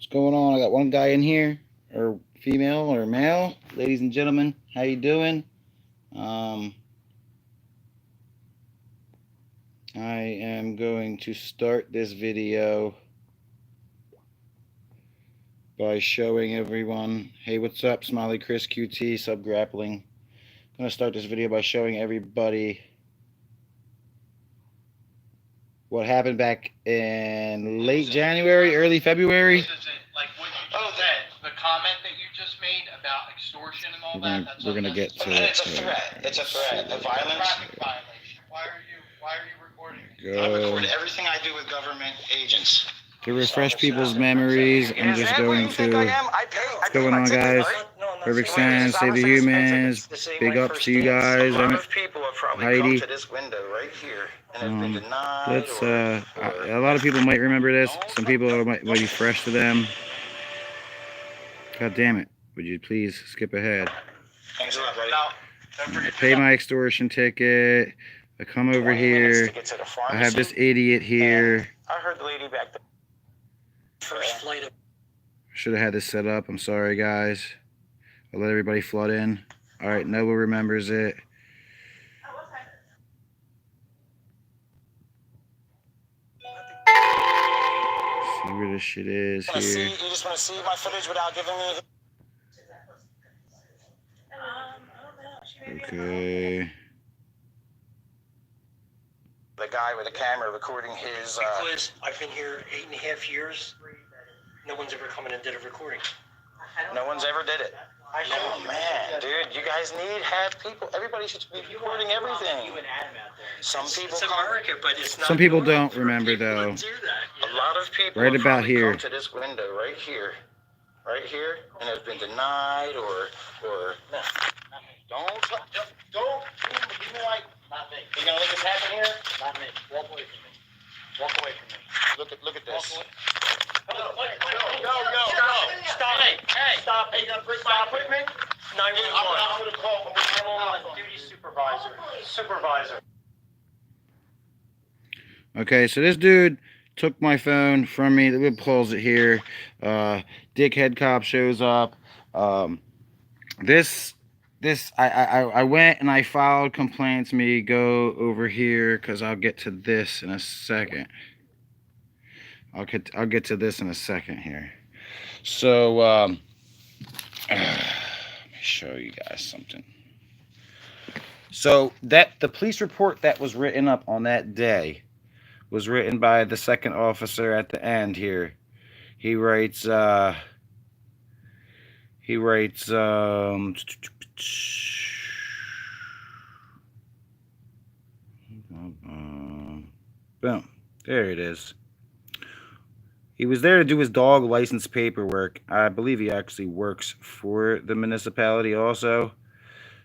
What's going on? I got one guy in here, or female or male. Ladies and gentlemen, how you doing? I am going to start this video by showing everyone, hey, what's up, Smiley Chris QT, Sub Grappling. I'm going to start this video by showing everybody what happened back in late January, early February. This is like what you just said, the comment that you just made about extortion and all that. We're gonna get to it. It's a threat. It's a threat. The violence. Traffic violation. Why are you recording? I record everything I do with government agents. To refresh people's memories, I'm just going to. What's going on, guys? Perfect Sense, Save the Humans. Big ups to you guys. Heidi. Let's. A lot of people might remember this. Some people might be fresh to them. God damn it! Would you please skip ahead? Thanks a lot, buddy. I pay my extortion ticket. I come over here. I have this idiot here. I heard the lady back there. First flight of. Should have had this set up. I'm sorry, guys. I'll let everybody flood in. All right, Noah remembers it. See where this shit is here. You just want to see my footage without giving me. Okay. The guy with the camera recording his. Because I've been here 8.5 years, no one's ever come in and did a recording. No one's ever did it. Oh man, dude, you guys have people. Everybody should be recording everything. Some people. It's America, but it's not. Some people don't remember though. A lot of people. Right about here. Come to this window right here, and have been denied or. No. Don't. Give me like. Not me. You gonna let this happen here? Not me. Walk away from me. Walk away from me. Look at this. Yo. Stop it. Hey. Stop it. Hey, you gonna bring my equipment? 911. I'm gonna call 911. Duty supervisor. Okay, so this dude took my phone from me. Let me pause it here. Dickhead cop shows up. I went and I filed complaints. Me go over here because I'll get to this in a second. I'll get to this in a second here. So let me show you guys something. So the police report that was written up on that day was written by the second officer at the end here. He writes boom, there it is. He was there to do his dog license paperwork. I believe he actually works for the municipality also.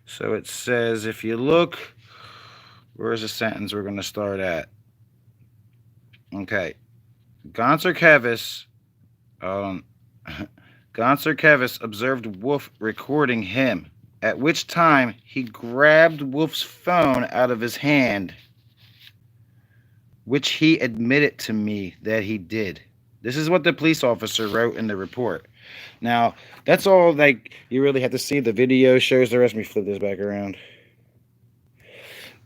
So it says, if you look, where's the sentence we're going to start at? Okay. Gonser Kevis observed Wolf recording him, at which time he grabbed Wolf's phone out of his hand, which he admitted to me that he did. This is what the police officer wrote in the report. Now, that's all like you really have to see. The video shows the rest. Let me flip this back around.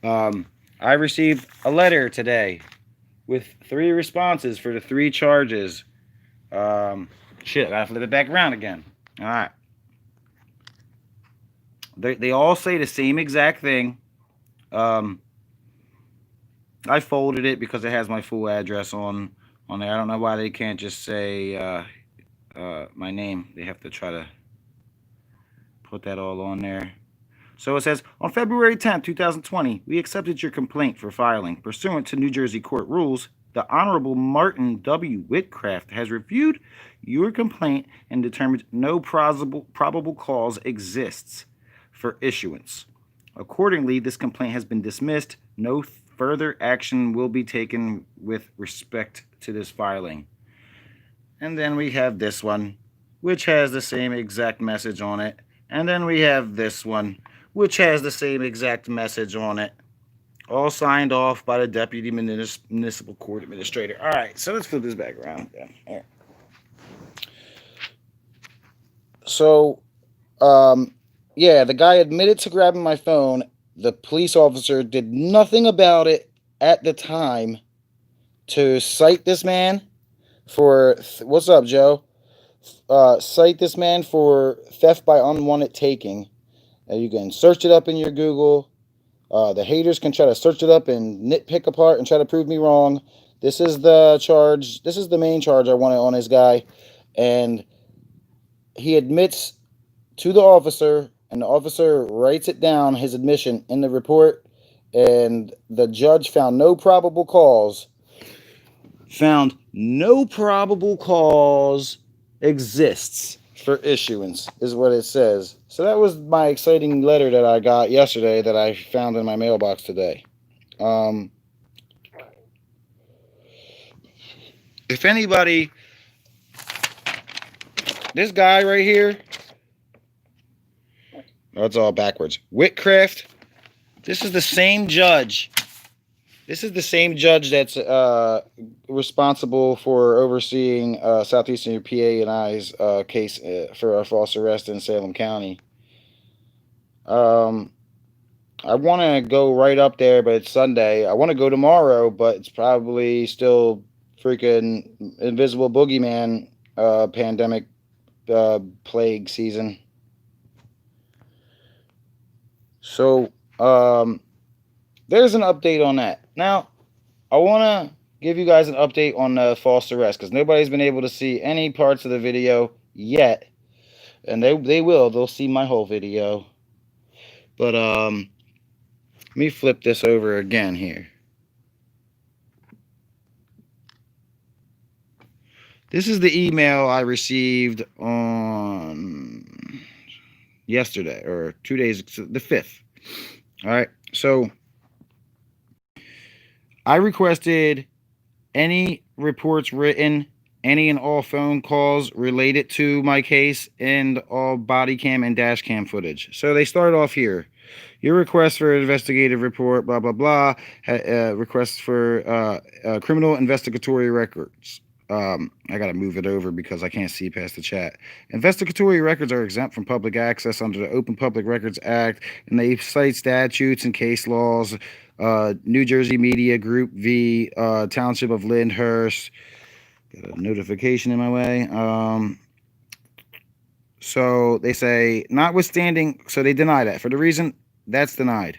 I received a letter today with 3 responses for the 3 charges. Shit, I gotta flip it back around again. All right. They all say the same exact thing. I folded it because it has my full address on there. I don't know why they can't just say my name. They have to try to put that all on there. So it says, on February 10th, 2020, we accepted your complaint for filing. Pursuant to New Jersey court rules, the Honorable Martin W. Whitcraft has reviewed your complaint and determined no probable cause exists for issuance. Accordingly, this complaint has been dismissed. No further action will be taken with respect to this filing. And then we have this one, which has the same exact message on it. And then we have this one, which has the same exact message on it. All signed off by the Deputy Municipal Court Administrator. All right, so let's flip this back around again. All right. So, yeah, the guy admitted to grabbing my phone. The police officer did nothing about it at the time to cite this man for what's up, Joe? Cite this man for theft by unwanted taking. You can search it up in your Google. The haters can try to search it up and nitpick apart and try to prove me wrong. This is the charge. This is the main charge I wanted on this guy. And he admits to the officer, and the officer writes it down, his admission, in the report. And the judge found no probable cause. Found no probable cause exists for issuance, is what it says. So that was my exciting letter that I got yesterday that I found in my mailbox today. If anybody, this guy right here, oh, it's all backwards. Whitcraft, this is the same judge. This is the same judge that's responsible for overseeing Southeastern PA and I's case for a false arrest in Salem County. I want to go right up there, but it's Sunday. I want to go tomorrow, but it's probably still freaking invisible boogeyman pandemic plague season. So there's an update on that. Now, I want to give you guys an update on the false arrest because nobody's been able to see any parts of the video yet. And they will. They'll see my whole video. But let me flip this over again here. This is the email I received on yesterday, or 2 days, the 5th. All right. So I requested any reports written, any and all phone calls related to my case, and all body cam and dash cam footage. So they start off here. Your request for investigative report, blah, blah, blah. Request for criminal investigatory records. I got to move it over because I can't see past the chat. Investigatory records are exempt from public access under the Open Public Records Act, and they cite statutes and case laws. New Jersey Media Group v. Township of Lyndhurst. Got a notification in my way. So they say, notwithstanding, so they deny that. For the reason, that's denied.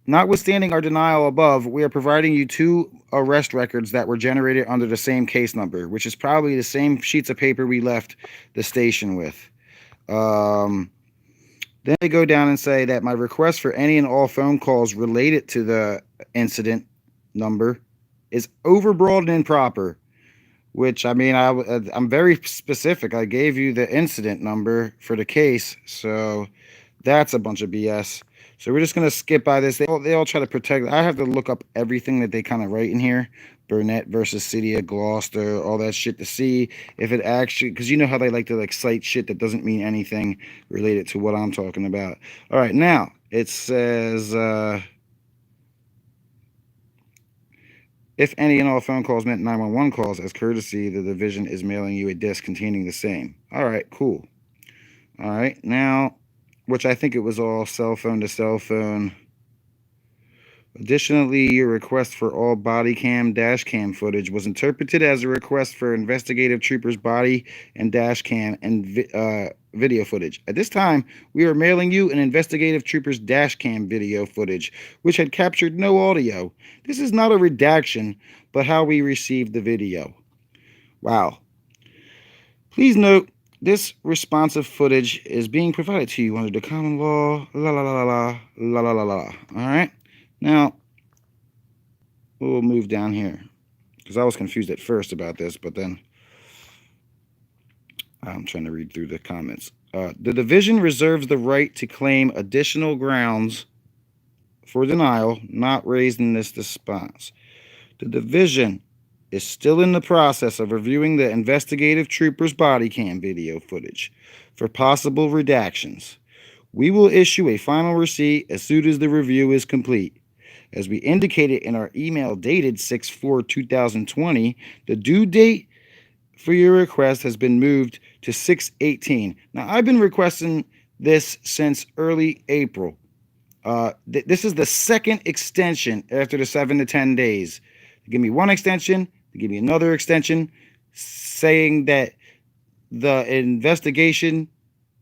Notwithstanding our denial above, we are providing you 2 arrest records that were generated under the same case number, which is probably the same sheets of paper we left the station with. Then they go down and say that my request for any and all phone calls related to the incident number is overbroad and improper, which, I mean, I'm very specific. I gave you the incident number for the case, so that's a bunch of BS. So we're just going to skip by this. They all try to protect. I have to look up everything that they kind of write in here. Burnett versus City of Gloucester, all that shit to see if it actually, because you know how they like to cite shit that doesn't mean anything related to what I'm talking about. All right, now it says if any and all phone calls meant 911 calls, as courtesy, the division is mailing you a disc containing the same. All right, cool. All right, now, which I think it was all cell phone to cell phone. Additionally, your request for all body cam, dash cam footage was interpreted as a request for investigative troopers' body and dash cam and video footage. At this time, we are mailing you an investigative trooper's dash cam video footage, which had captured no audio. This is not a redaction, but how we received the video. Wow. Please note, this responsive footage is being provided to you under the common law, la la la la la la la la. All right? Now, we'll move down here, because I was confused at first about this, but then I'm trying to read through the comments. The division reserves the right to claim additional grounds for denial not raised in this response. The division is still in the process of reviewing the investigative trooper's body cam video footage for possible redactions. We will issue a final receipt as soon as the review is complete. As we indicated in our email dated 6/4/2020, the due date for your request has been moved to 6/18. Now, I've been requesting this since early April. This is the second extension after the 7 to 10 days. They give me one extension, they give me another extension, saying that the investigation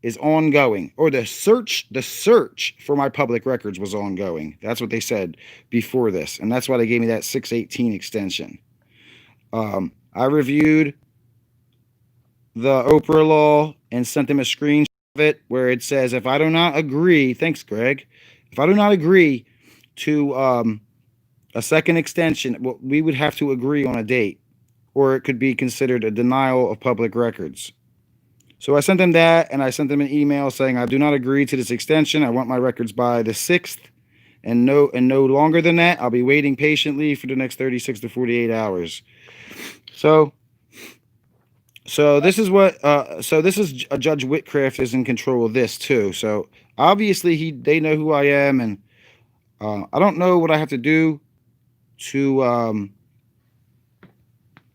is ongoing, or the search for my public records was ongoing. That's what they said before this, and that's why they gave me that 6/18 extension. I reviewed the Oprah law and sent them a screenshot of it where it says, if I do not agree, thanks, Greg, if I do not agree to a second extension, well, we would have to agree on a date, or it could be considered a denial of public records. So I sent them that, and I sent them an email saying I do not agree to this extension. I want my records by the 6th, and no longer than that. I'll be waiting patiently for the next 36 to 48 hours. So this is what this is Judge Whitcraft is in control of this too. So obviously they know who I am, and I don't know what I have to do to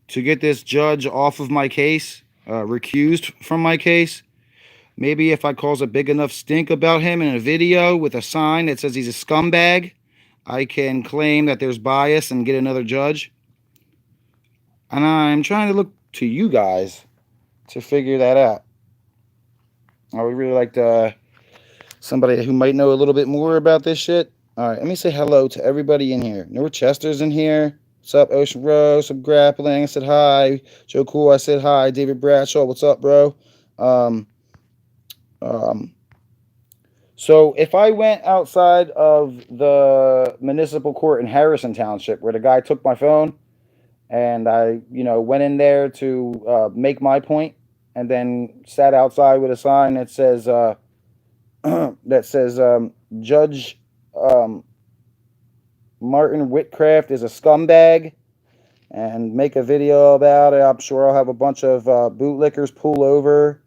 get this judge off of my case, recused from my case. Maybe if I cause a big enough stink about him in a video with a sign that says he's a scumbag, I can claim that there's bias and get another judge. And I'm trying to look to you guys to figure that out. I would really like to somebody who might know a little bit more about this shit. All right, let me say hello to everybody in here. North Chester's in here. What's up, Ocean Rose? Some grappling. I said hi. Joe Cool, I said hi. David Bradshaw, what's up, bro? So if I went outside of the municipal court in Harrison Township, where the guy took my phone, and I, went in there to make my point, and then sat outside with a sign that says Judge Martin Whitcraft is a scumbag, and make a video about it. I'm sure I'll have a bunch of bootlickers pull over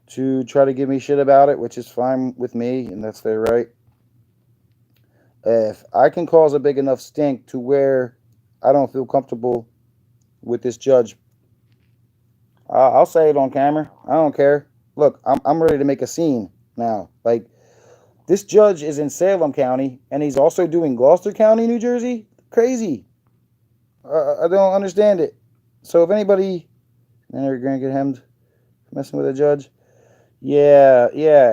to try to give me shit about it, which is fine with me, and that's their right. If I can cause a big enough stink to where I don't feel comfortable with this judge, I'll say it on camera. I don't care. Look, I'm ready to make a scene now. Like, this judge is in Salem County, and he's also doing Gloucester County, New Jersey. Crazy. I don't understand it. So if anybody, and they're gonna get hemmed for messing with a judge. Yeah,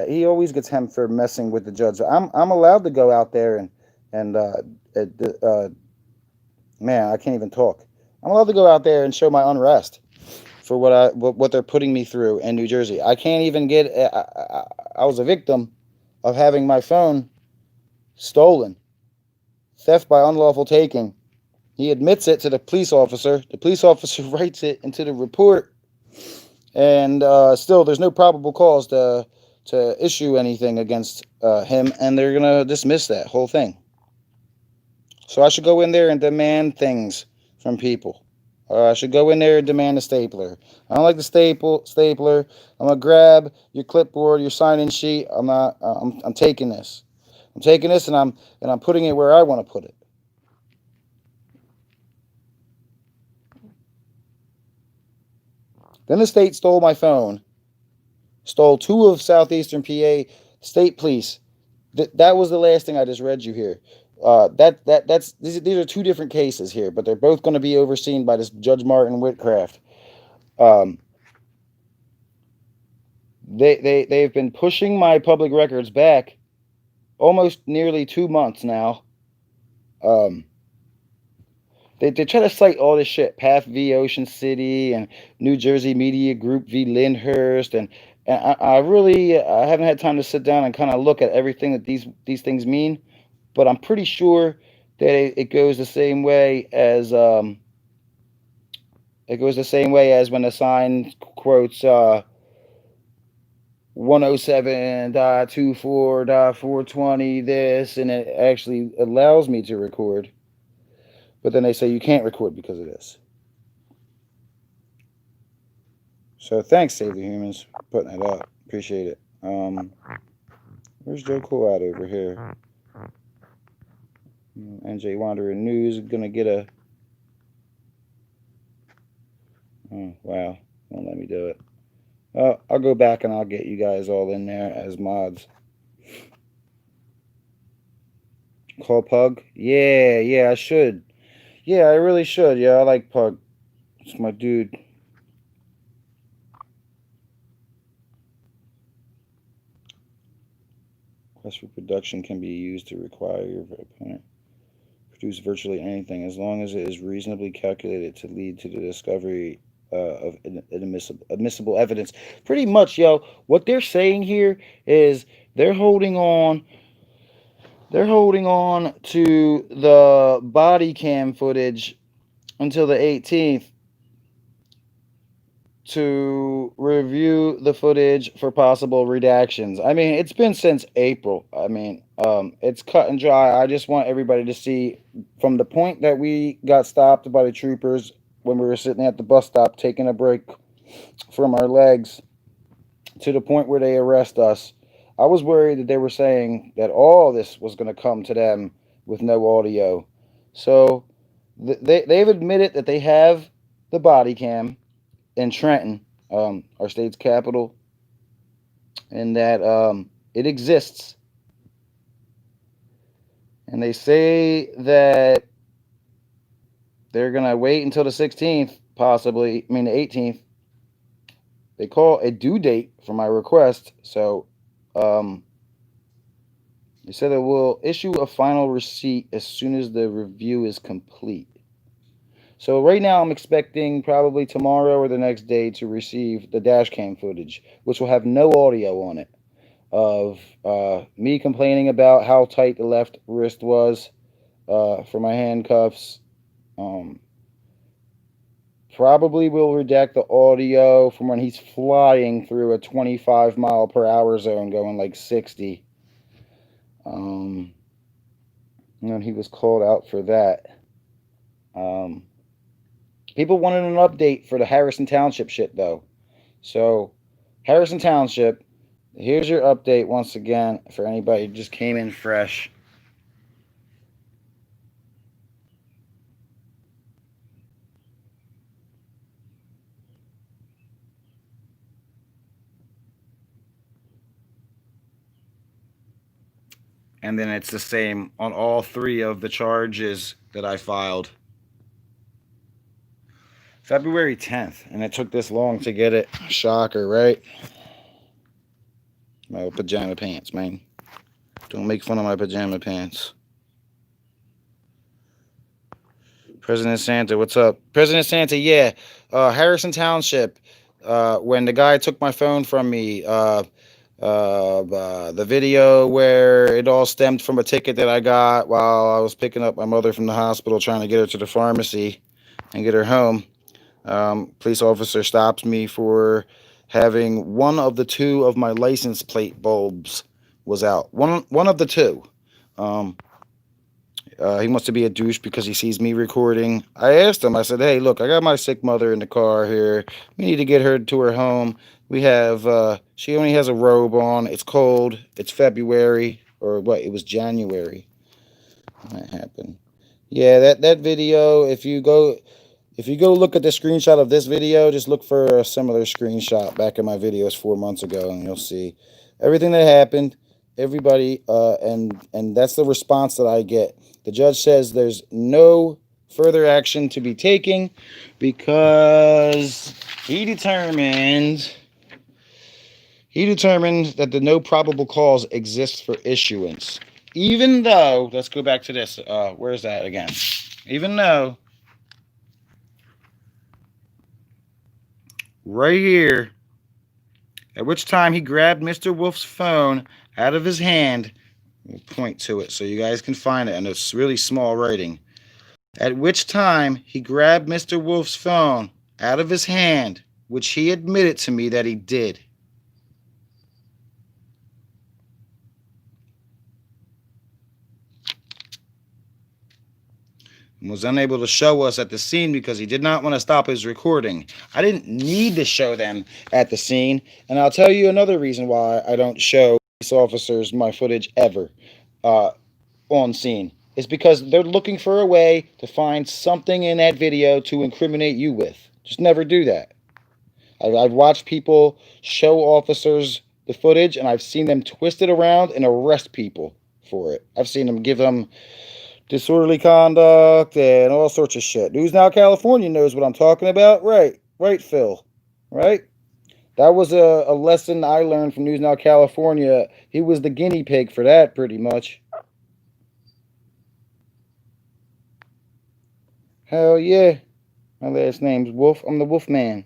he always gets hemmed for messing with the judge. I'm allowed to go out there and man, I can't even talk. I'm allowed to go out there and show my unrest for what they're putting me through in New Jersey. I can't even get. I was a victim of having my phone stolen, theft by unlawful taking. He admits it to the police officer. The police officer writes it into the report, and still there's no probable cause to issue anything against him, and they're gonna dismiss that whole thing. So I should go in there and demand things from people. I should go in there and demand a stapler. I don't like the stapler. I'm gonna grab your clipboard, your sign-in sheet. I'm taking this. I'm taking this, and I'm putting it where I want to put it. Then the state stole my phone, stole 2 of Southeastern PA state police. That was the last thing I just read you here. These are 2 different cases here, but they're both going to be overseen by this Judge Martin Whitcraft. They've been pushing my public records back almost nearly 2 months now. They try to cite all this shit, PATH v. Ocean City and New Jersey Media Group v. Lyndhurst, and I haven't had time to sit down and kind of look at everything that these things mean, but I'm pretty sure that it goes the same way as when the sign quotes 107.24.420 this, and it actually allows me to record. But then they say you can't record because of this. So thanks, Save the Humans, for putting it up. Appreciate it. Where's Joe Cool at over here? NJ Wanderer News gonna get a. Oh wow, won't let me do it. I'll go back and I'll get you guys all in there as mods. Call Pug? Yeah, I should. Yeah, I really should. Yeah, I like Pug. It's my dude. Quest for production can be used to require your opponent produce virtually anything as long as it is reasonably calculated to lead to the discovery of admissible evidence. Pretty much, yo, what they're saying here is they're holding on to the body cam footage until the 18th to review the footage for possible redactions. I mean, it's been since April. I mean, it's cut and dry. I just want everybody to see from the point that we got stopped by the troopers when we were sitting at the bus stop taking a break from our legs to the point where they arrest us. I was worried that they were saying that all this was going to come to them with no audio. So they've admitted that they have the body cam in Trenton, our state's capital, and that it exists. And they say that they're going to wait until the 16th, possibly, I mean the 18th. They call a due date for my request, so they said they will issue a final receipt as soon as the review is complete. So right now I'm expecting probably tomorrow or the next day to receive the dash cam footage, which will have no audio on it, of me complaining about how tight the left wrist was for my handcuffs. Probably will redact the audio from when he's flying through a 25 mile per hour zone going like 60. And he was called out for that. People wanted an update for the Harrison Township shit, though. So, Harrison Township, here's your update once again for anybody who just came in fresh. And then it's the same on all three of the charges that I filed. February 10th, and it took this long to get it. Shocker, right? My pajama pants, man. Don't make fun of my pajama pants. President Santa, what's up? President Santa, yeah. Harrison Township, when the guy took my phone from me, the video where it all stemmed from a ticket that I got while I was picking up my mother from the hospital trying to get her to the pharmacy and get her home. Police officer stops me for having one of the two of my license plate bulbs was out. One of the two. He wants to be a douche because he sees me recording. I asked him, I said, hey, look, I got my sick mother in the car here. We need to get her to her home. We have, she only has a robe on. It's cold. It's February, or what? It was January. That happened. Yeah, that video, if you go look at the screenshot of this video, just look for a similar screenshot back in my videos 4 months ago, and you'll see everything that happened, everybody, and that's the response that I get. The judge says there's no further action to be taken because he determined that the no probable cause exists for issuance. Even though, let's go back to this. Where's that again? Even though right here, at which time he grabbed Mr. Wolf's phone out of his hand. We'll point to it so you guys can find it, and it's really small writing. At which time he grabbed Mr. Wolf's phone out of his hand, which he admitted to me that he did. And was unable to show us at the scene because he did not want to stop his recording. I didn't need to show them at the scene, and I'll tell you another reason why I don't show police officers my footage ever on scene. It's because they're looking for a way to find something in that video to incriminate you with. Just never do that. I've watched people show officers the footage, and I've seen them twist it around and arrest people for it. I've seen them give them disorderly conduct and all sorts of shit. News Now California knows what I'm talking about. Right, Phil. Right? That was a lesson I learned from News Now California. He was the guinea pig for that, pretty much. Hell yeah. My last name's Wolf. I'm the Wolf Man.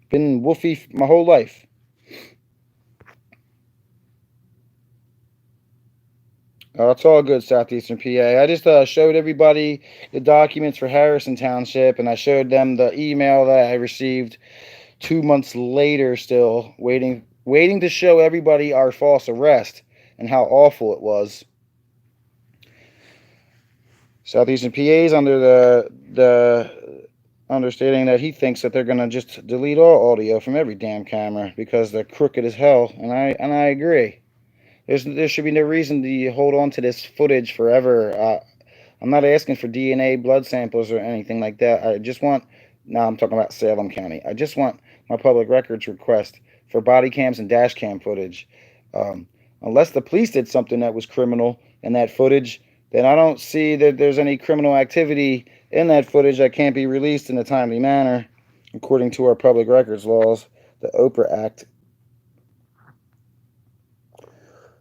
Been Wolfy my whole life. It's all good, Southeastern PA. I just showed everybody the documents for Harrison Township, and I showed them the email that I received 2 months later, still waiting to show everybody our false arrest and how awful it was. Southeastern PA is under the understanding that he thinks that they're gonna just delete all audio from every damn camera because they're crooked as hell, and I agree. There should be no reason to hold on to this footage forever. I'm not asking for DNA blood samples or anything like that. I just want, now I'm talking about Salem County. I just want my public records request for body cams and dash cam footage. Unless the police did something that was criminal in that footage, then I don't see that there's any criminal activity in that footage that can't be released in a timely manner, according to our public records laws, the Oprah Act.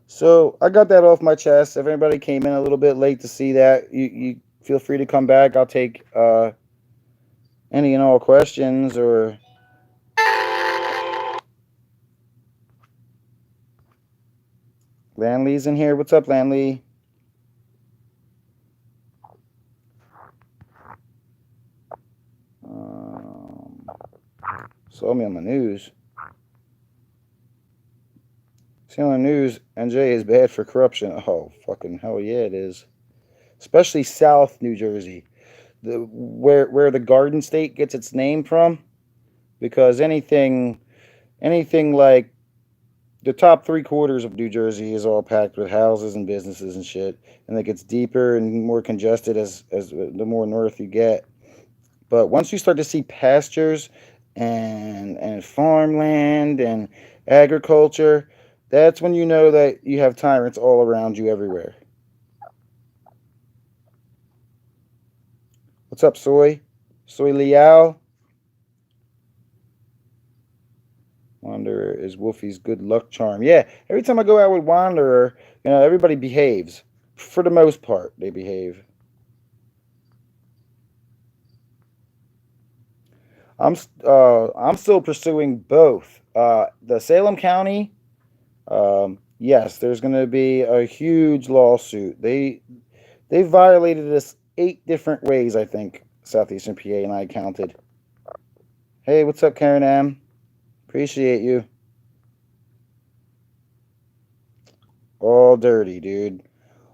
So I got that off my chest. If anybody came in a little bit late to see that, you feel free to come back. I'll take any and all questions. Or Landley's in here. What's up, Landley? Saw me on the news. See on the news, NJ is bad for corruption. Oh, fucking hell yeah, it is. Especially South New Jersey, where the Garden State gets its name from, because anything like the top 3/4 of New Jersey is all packed with houses and businesses and shit, and it gets deeper and more congested as the more north you get. But once you start to see pastures and farmland and agriculture, that's when you know that you have tyrants all around you everywhere. What's up, Soy? Soy Liao? Wanderer is Wolfie's good luck charm. Yeah, every time I go out with Wanderer, everybody behaves. For the most part, they behave. I'm still pursuing both. The Salem County, yes, there's going to be a huge lawsuit. They violated us 8 different ways, I think, Southeastern PA, and I counted. Hey, what's up, Karen M? Appreciate you. All dirty, dude.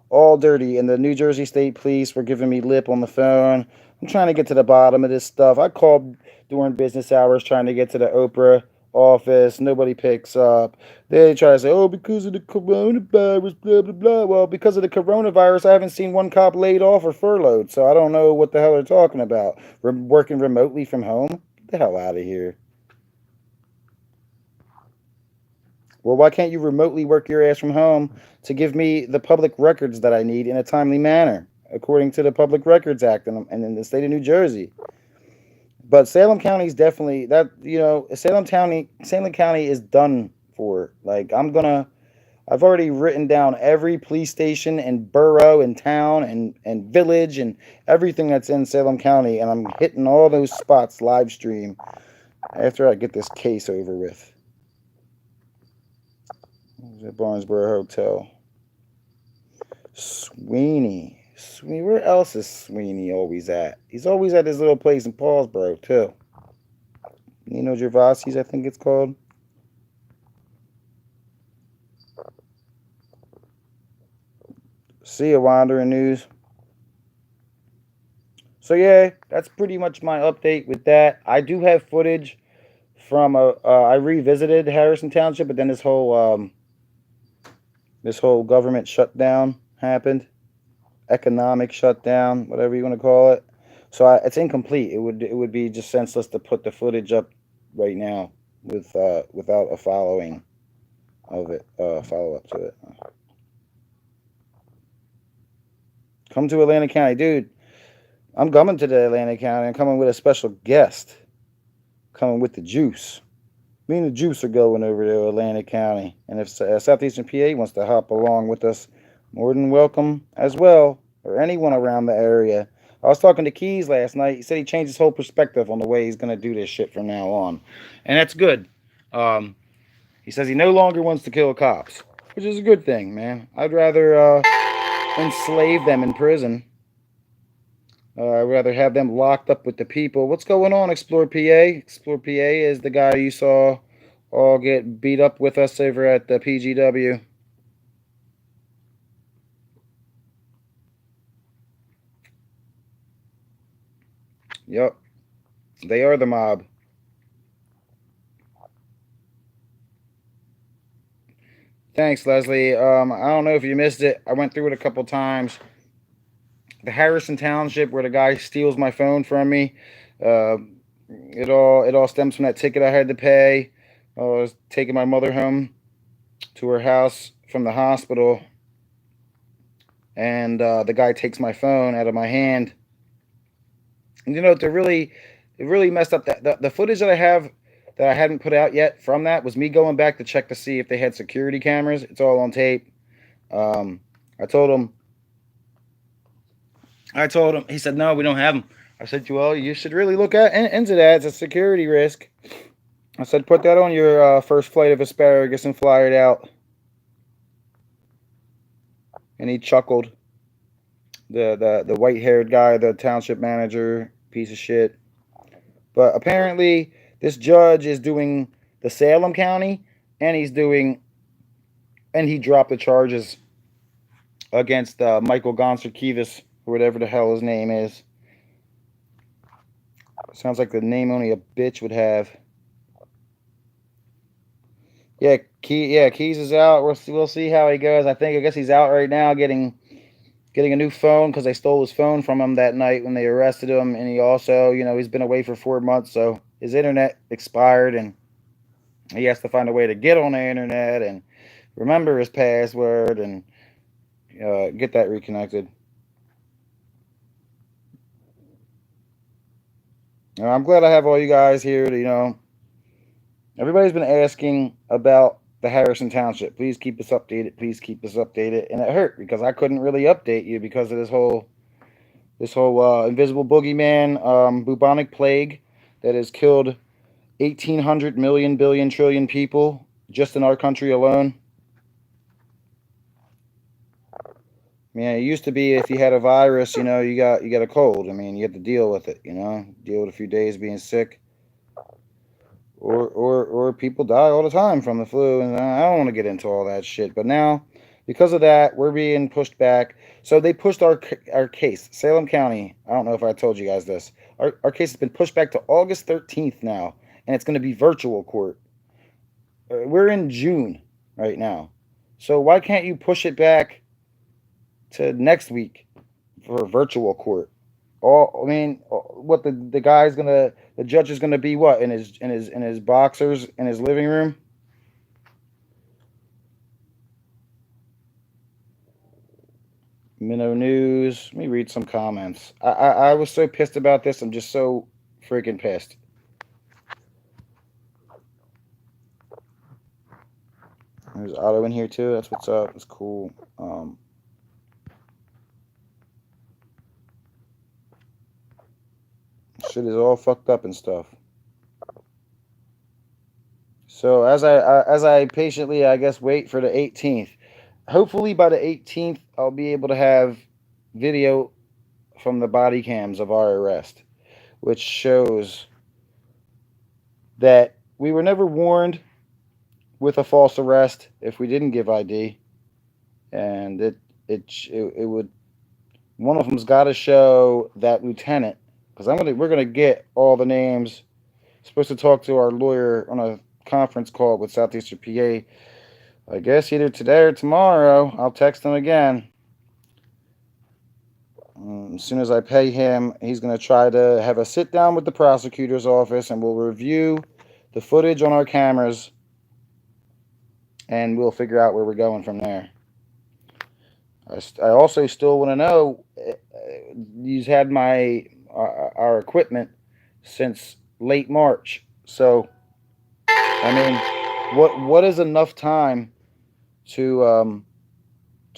All dirty. And the New Jersey State Police were giving me lip on the phone. I'm trying to get to the bottom of this stuff. I called during business hours trying to get to the Oprah office. Nobody picks up. They try to say, oh, because of the coronavirus, blah, blah, blah. Well, because of the coronavirus, I haven't seen one cop laid off or furloughed, so I don't know what the hell they're talking about. Working remotely from home? Get the hell out of here. Well, why can't you remotely work your ass from home to give me the public records that I need in a timely manner, according to the Public Records Act and in the state of New Jersey? But Salem County is definitely that. Salem County is done for. Like, I've already written down every police station and borough and town and village and everything that's in Salem County, and I'm hitting all those spots live stream after I get this case over with. At Barnesboro Hotel. Sweeney. Where else is Sweeney always at? He's always at his little place in Paulsboro, too. Nino Gervasi's, I think it's called. See ya, Wandering News. So, yeah, that's pretty much my update with that. I do have footage from I revisited Harrison Township, but then this whole government shutdown happened, economic shutdown, whatever you want to call it. So it's incomplete. It would be just senseless to put the footage up right now. without a following of it, follow up to it. Come to Atlantic County, dude. I'm coming to the Atlantic County. I'm coming with a special guest. Coming with the juice. Me and the juice are going over to Atlantic County. And if Southeastern PA wants to hop along with us, more than welcome as well, or anyone around the area. I was talking to Keys last night. He said he changed his whole perspective on the way he's going to do this shit from now on. And that's good. He says he no longer wants to kill cops, which is a good thing, man. I'd rather enslave them in prison. I'd rather have them locked up with the people. What's going on, Explore PA? Explore PA is the guy you saw all get beat up with us over at the PGW. Yep. They are the mob. Thanks, Leslie. I don't know if you missed it. I went through it a couple times. The Harrison Township, where the guy steals my phone from me, it all stems from that ticket I had to pay. I was taking my mother home to her house from the hospital, and the guy takes my phone out of my hand. And you know, it really messed up. That the footage that I have that I hadn't put out yet from that was me going back to check to see if they had security cameras. It's all on tape. I told him. He said, no, we don't have them. I said, well, you should really look into that. It's a security risk. I said, put that on your first flight of asparagus and fly it out. And he chuckled. The white-haired guy, the township manager, piece of shit. But apparently, this judge is doing the Salem County, and he dropped the charges against Michael Gonsalves, or whatever the hell his name is. Sounds like the name only a bitch would have. Yeah, Keys is out. We'll see how he goes. I guess he's out right now getting a new phone because they stole his phone from him that night when they arrested him. And he also, he's been away for 4 months, so his internet expired, and he has to find a way to get on the internet and remember his password and get that reconnected. I'm glad I have all you guys here to, everybody's been asking about the Harrison Township. Please keep us updated. And it hurt because I couldn't really update you because of this whole invisible boogeyman, bubonic plague that has killed 1,800 million, billion, trillion people just in our country alone. Man, it used to be if you had a virus, you got a cold. I mean, you had to deal with it. Deal with a few days being sick. Or people die all the time from the flu, and I don't want to get into all that shit. But now, because of that, we're being pushed back. So they pushed our case, Salem County. I don't know if I told you guys this. Our case has been pushed back to August 13th now, and it's going to be virtual court. We're in June right now, so why can't you push it back to next week for virtual court? What the guy's gonna, the judge is gonna be what in his boxers in his living room? Minnow News. Let me read some comments. I was so pissed about this. I'm just so freaking pissed. There's Otto in here too. That's what's up. It's cool. Shit is all fucked up and stuff. So as I patiently, I guess, wait for the 18th. Hopefully by the 18th, I'll be able to have video from the body cams of our arrest, which shows that we were never warned with a false arrest if we didn't give ID, and it would, one of them's got to show that lieutenant, because we're gonna get all the names. Supposed to talk to our lawyer on a conference call with Southeastern PA. I guess either today or tomorrow. I'll text him again. As soon as I pay him, he's going to try to have a sit down with the prosecutor's office, and we'll review the footage on our cameras, and we'll figure out where we're going from there. I also still want to know, you've had our equipment since late March. So, I mean, what is enough time to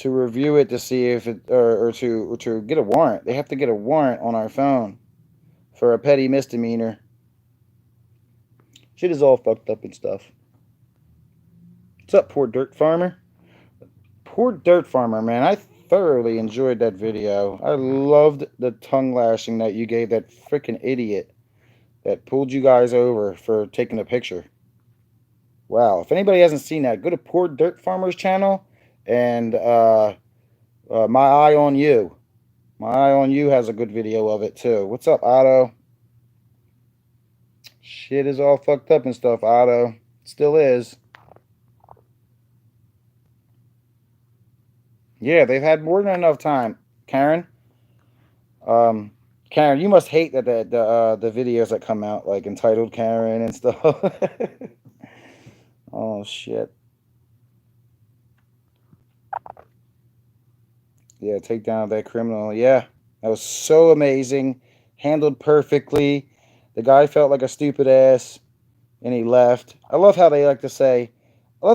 review it to see if it or to get a warrant? They have to get a warrant on our phone for a petty misdemeanor. Shit is all fucked up and stuff. What's up, Poor Dirt Farmer? Poor Dirt Farmer, man. I thoroughly enjoyed that video. I loved the tongue lashing that you gave that freaking idiot that pulled you guys over for taking a picture. Wow. If anybody hasn't seen that, go to Poor Dirt Farmer's channel and My Eye on You. My Eye on You has a good video of it too. What's up, Otto? Shit is all fucked up and stuff, Otto. Still is. Yeah, they've had more than enough time, Karen. Karen, you must hate that the videos that come out like entitled Karen and stuff. Oh shit. Yeah, take down that criminal. Yeah, that was so amazing. Handled perfectly. The guy felt like a stupid ass, and he left. I love how they like to say, oh,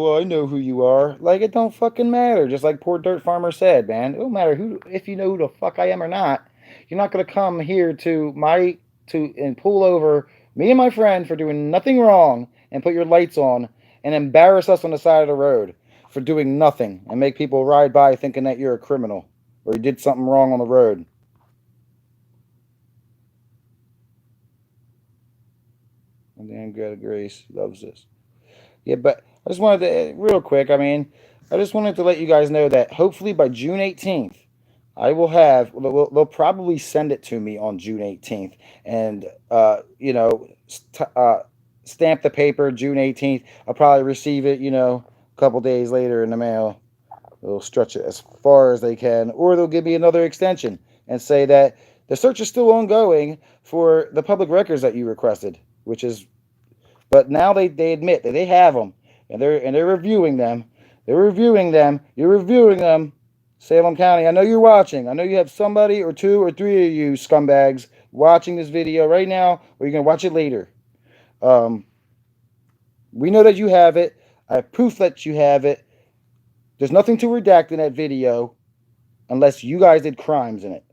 well, I know who you are. Like, it don't fucking matter. Just like Poor Dirt Farmer said, man. It don't matter if you know who the fuck I am or not. You're not going to come here and pull over me and my friend for doing nothing wrong and put your lights on and embarrass us on the side of the road for doing nothing and make people ride by thinking that you're a criminal or you did something wrong on the road. And then God Grace loves this. Yeah, but I just wanted to, real quick, I just wanted to let you guys know that hopefully by June 18th, I will have, they'll probably send it to me on June 18th. And, stamp the paper June 18th. I'll probably receive it, a couple days later in the mail. They'll stretch it as far as they can. Or they'll give me another extension and say that the search is still ongoing for the public records that you requested, which is, but now they admit that they have them and they're reviewing them. They're reviewing them. You're reviewing them. Salem County, I know you're watching. I know you have somebody or two or three of you scumbags watching this video right now, or you're going to watch it later. We know that you have it. I have proof that you have it. There's nothing to redact in that video unless you guys did crimes in it.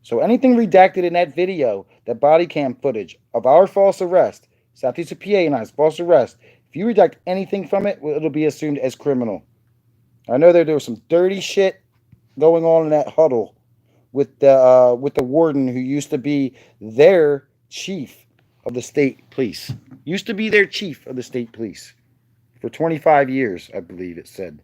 So anything redacted in that video, that body cam footage of our false arrest, Southeastern PA and I's false arrest, if you redact anything from it, it'll be assumed as criminal. I know there was some dirty shit going on in that huddle with the warden who used to be their chief of the state police. Used to be their chief of the state police for 25 years, I believe it said.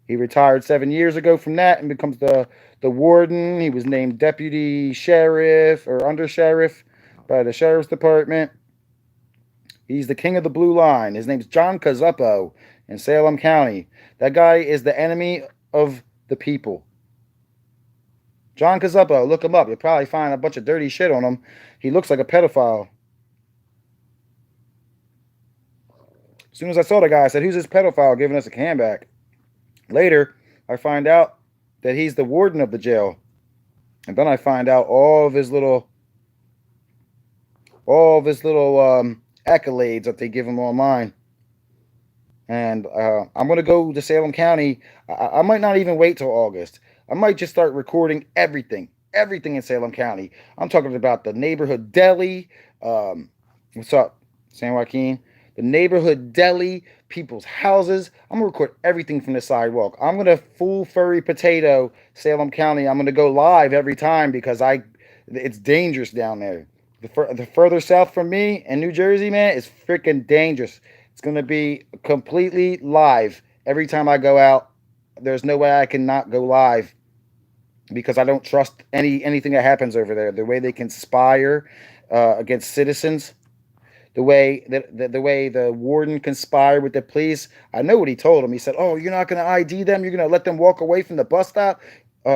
He retired 7 years ago from that and becomes the warden. He was named deputy sheriff or under sheriff by the sheriff's department. He's the king of the blue line. His name's John Cazuppo in Salem County. That guy is the enemy of the people. John Cazuppo, look him up. You'll probably find a bunch of dirty shit on him. He looks like a pedophile. As soon as I saw the guy, I said, who's this pedophile giving us a can back? Later, I find out that he's the warden of the jail. And then I find out all of his little accolades that they give him online. And I'm going to go to Salem County. I might not even wait till August. I might just start recording everything in Salem County. I'm talking about the neighborhood deli. What's up, San Joaquin? The neighborhood deli, people's houses. I'm going to record everything from the sidewalk. I'm going to full furry potato Salem County. I'm going to go live every time because it's dangerous down there. The further south from me in New Jersey, man, is freaking dangerous. It's going to be completely live every time I go out. There's no way I can not go live because I don't trust anything that happens over there. The way they conspire against citizens, the way the warden conspired with the police. I know what he told him. He said, "Oh, you're not going to ID them. You're going to let them walk away from the bus stop."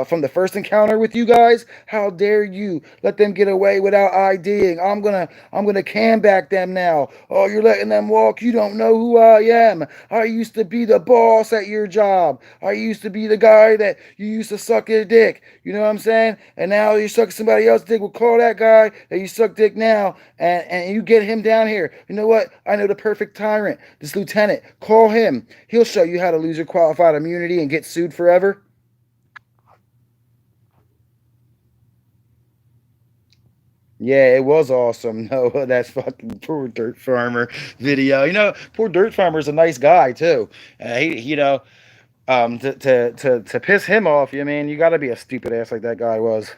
from the first encounter with you guys. How dare you let them get away without IDing? I'm gonna cam back them now. Oh, you're letting them walk. You don't know who I am. I used to be the boss at your job. I used to be the guy that you used to suck his dick. You know what I'm saying? And now you suck somebody else's dick. We'll call that guy that you suck dick now, and you get him down here. You know what? I know the perfect tyrant. This lieutenant. Call him. He'll show you how to lose your qualified immunity and get sued forever. Yeah, it was awesome. No, that's fucking poor dirt farmer video. Poor dirt farmer's a nice guy too. To piss him off, you got to be a stupid ass like that guy was.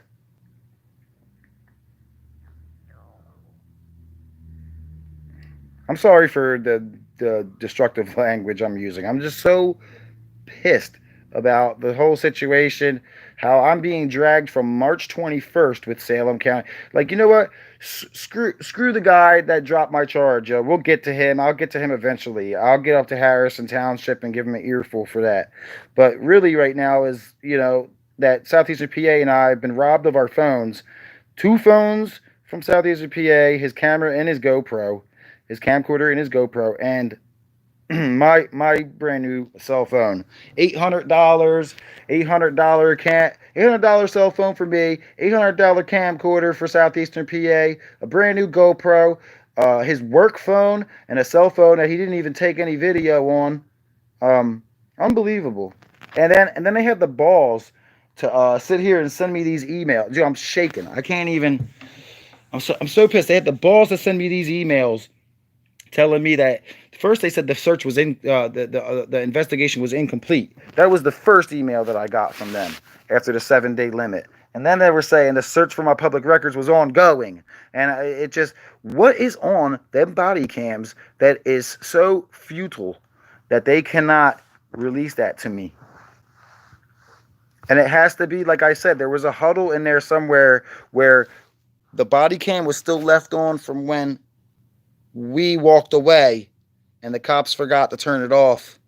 I'm sorry for the destructive language I'm using. I'm just so pissed about the whole situation. How I'm being dragged from March 21st with Salem County. Like, you know what? Screw the guy that dropped my charge. We'll get to him. I'll get to him eventually. I'll get up to Harrison Township and give him an earful for that. But really, right now is that Southeastern PA and I have been robbed of our phones. 2 phones from Southeastern PA, his camera and his GoPro, his camcorder and his GoPro, and my brand new cell phone. $800, $800 cell phone for me, $800 camcorder for Southeastern PA, a brand new GoPro, his work phone, and a cell phone that he didn't even take any video on. Unbelievable. And then they have the balls to sit here and send me these emails. Dude, I'm shaking. I can't even. I'm so pissed. They had the balls to send me these emails telling me that first they said the search was the investigation was incomplete. That was the first email that I got from them after the 7-day limit. And then they were saying the search for my public records was ongoing. And it just, what is on them body cams that is so futile that they cannot release that to me? And it has to be, like I said, there was a huddle in there somewhere where the body cam was still left on from when we walked away and the cops forgot to turn it off,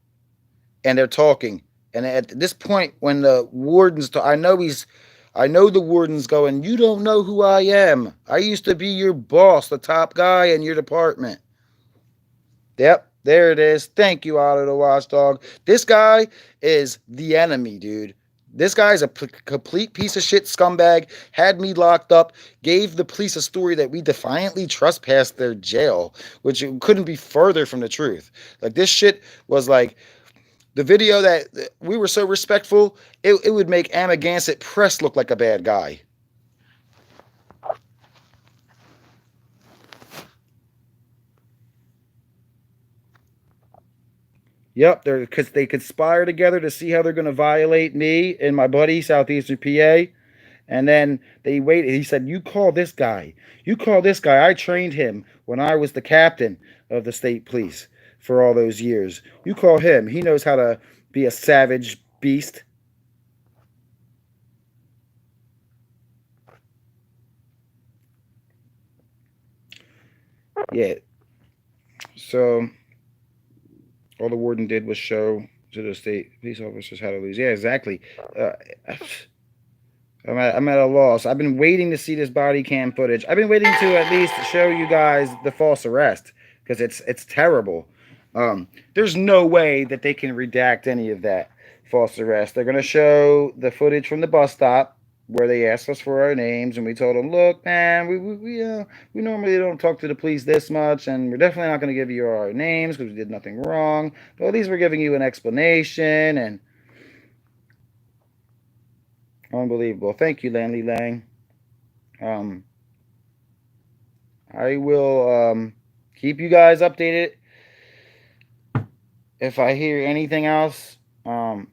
and they're talking. And at this point, when the warden's I know the warden's going, you don't know who I am. I used to be your boss, the top guy in your department. Yep, there it is. Thank you, Otto the Watchdog. This guy is the enemy, dude. This guy's a complete piece of shit scumbag, had me locked up, gave the police a story that we defiantly trespassed their jail, which couldn't be further from the truth. Like, this shit was like, the video that we were so respectful, it would make Amagansett Press look like a bad guy. Yep, because they conspire together to see how they're going to violate me and my buddy, Southeastern PA. And then they waited. He said, you call this guy. You call this guy. I trained him when I was the captain of the state police for all those years. You call him. He knows how to be a savage beast. Yeah. So all the warden did was show to the state police officers how to lose. Yeah, exactly. I'm at a loss. I've been waiting to see this body cam footage. I've been waiting to at least show you guys the false arrest, because it's terrible. There's no way that they can redact any of that false arrest. They're going to show the footage from the bus stop where they asked us for our names, and we told them, look, man, we normally don't talk to the police this much, and we're definitely not going to give you our names because we did nothing wrong. But at least we're giving you an explanation. And unbelievable. Thank you, Lanley Lang. I will keep you guys updated if I hear anything else. June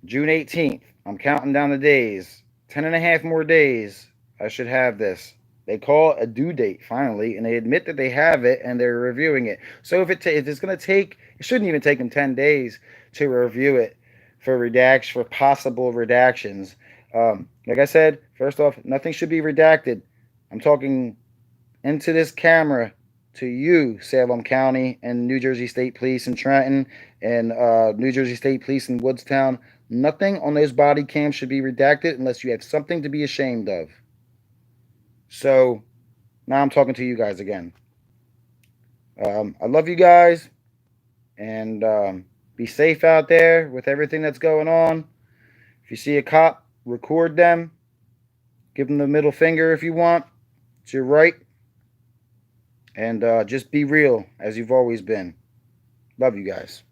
18th. I'm counting down the days. 10 and a half more days. I should have this. They call it a due date finally, and they admit that they have it and they're reviewing it. So if it's going to take, it shouldn't even take them 10 days to review it for possible redactions. Like I said, first off, nothing should be redacted. I'm talking into this camera to you, Salem County and New Jersey State Police in Trenton and New Jersey State Police in Woodstown. Nothing on those body cams should be redacted unless you have something to be ashamed of. So now I'm talking to you guys again. I love you guys, and be safe out there with everything that's going on. If you see a cop, record them. Give them the middle finger if you want. It's your right. And just be real as you've always been. Love you guys.